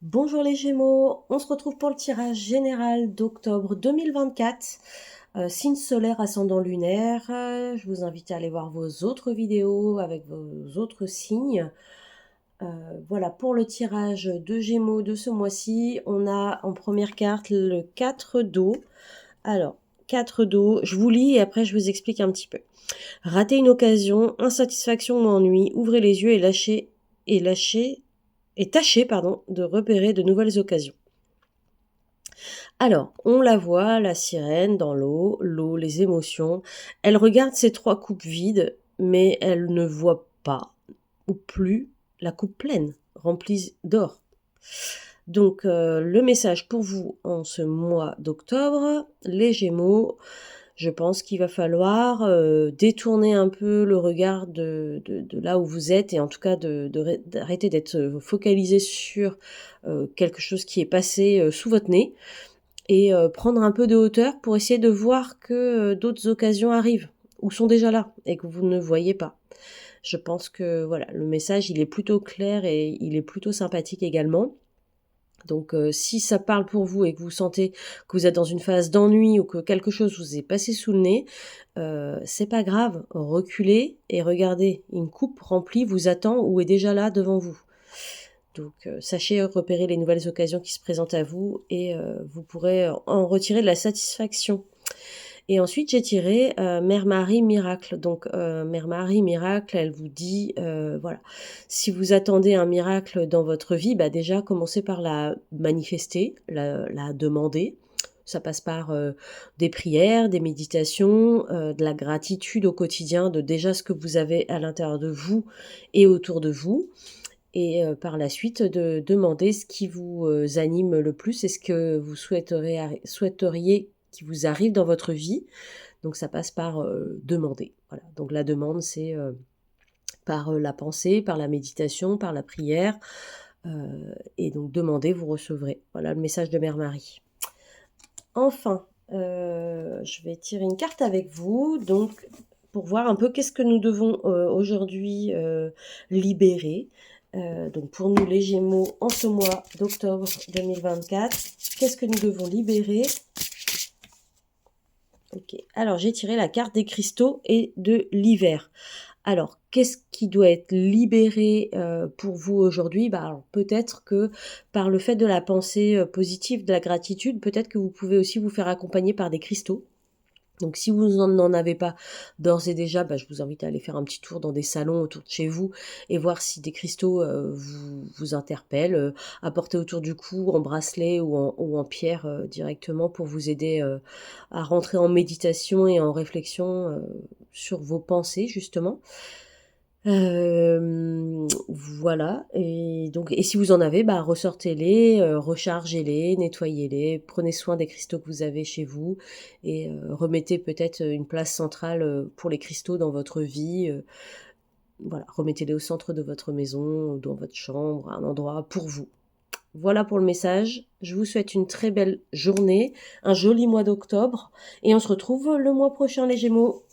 Bonjour les Gémeaux, on se retrouve pour le tirage général d'octobre 2024, signe solaire ascendant lunaire. Je vous invite à aller voir vos autres vidéos avec vos autres signes. Voilà, pour le tirage de Gémeaux de ce mois-ci, on a en première carte le 4 d'eau. Alors, 4 d'eau, je vous lis et après je vous explique un petit peu. Ratez une occasion, insatisfaction ou ennui, ouvrez les yeux et tâchez de repérer de nouvelles occasions. Alors, on la voit, la sirène dans l'eau, les émotions. Elle regarde ces 3 coupes vides, mais elle ne voit pas, ou plus, la coupe pleine, remplie d'or. Donc, le message pour vous en ce mois d'octobre, les Gémeaux, je pense qu'il va falloir détourner un peu le regard de là où vous êtes et en tout cas d'arrêter d'être focalisé sur quelque chose qui est passé sous votre nez et prendre un peu de hauteur pour essayer de voir que d'autres occasions arrivent ou sont déjà là et que vous ne voyez pas. Je pense que voilà, le message il est plutôt clair et il est plutôt sympathique également. Donc si ça parle pour vous et que vous sentez que vous êtes dans une phase d'ennui ou que quelque chose vous est passé sous le nez, c'est pas grave, reculez et regardez, une coupe remplie vous attend ou est déjà là devant vous. Donc sachez repérer les nouvelles occasions qui se présentent à vous et vous pourrez en retirer de la satisfaction. Et ensuite, j'ai tiré Mère Marie Miracle. Donc, Mère Marie Miracle, elle vous dit, voilà, si vous attendez un miracle dans votre vie, bah déjà, commencez par la manifester, la demander. Ça passe par des prières, des méditations, de la gratitude au quotidien de déjà ce que vous avez à l'intérieur de vous et autour de vous. Et par la suite, de demander ce qui vous anime le plus et ce que vous souhaiteriez qui vous arrive dans votre vie. Donc ça passe par demander. Voilà. Donc la demande, c'est par la pensée, par la méditation, par la prière. Et donc demandez, vous recevrez. Voilà le message de Mère Marie. Enfin, je vais tirer une carte avec vous. Donc pour voir un peu qu'est-ce que nous devons aujourd'hui libérer. Donc pour nous les Gémeaux en ce mois d'octobre 2024, qu'est-ce que nous devons libérer? Ok, alors j'ai tiré la carte des cristaux et de l'hiver. Alors, qu'est-ce qui doit être libéré pour vous aujourd'hui? Alors, peut-être que par le fait de la pensée positive, de la gratitude, peut-être que vous pouvez aussi vous faire accompagner par des cristaux. Donc si vous n'en avez pas d'ores et déjà, je vous invite à aller faire un petit tour dans des salons autour de chez vous et voir si des cristaux vous interpellent, à porter autour du cou, en bracelet ou en pierre directement pour vous aider à rentrer en méditation et en réflexion sur vos pensées justement. Voilà et donc et si vous en avez, ressortez-les, rechargez-les, nettoyez-les, prenez soin des cristaux que vous avez chez vous et remettez peut-être une place centrale, pour les cristaux dans votre vie, voilà, remettez-les au centre de votre maison, dans votre chambre, un endroit pour vous. Voilà pour le message. Je vous souhaite une très belle journée, un joli mois d'octobre et on se retrouve le mois prochain les Gémeaux.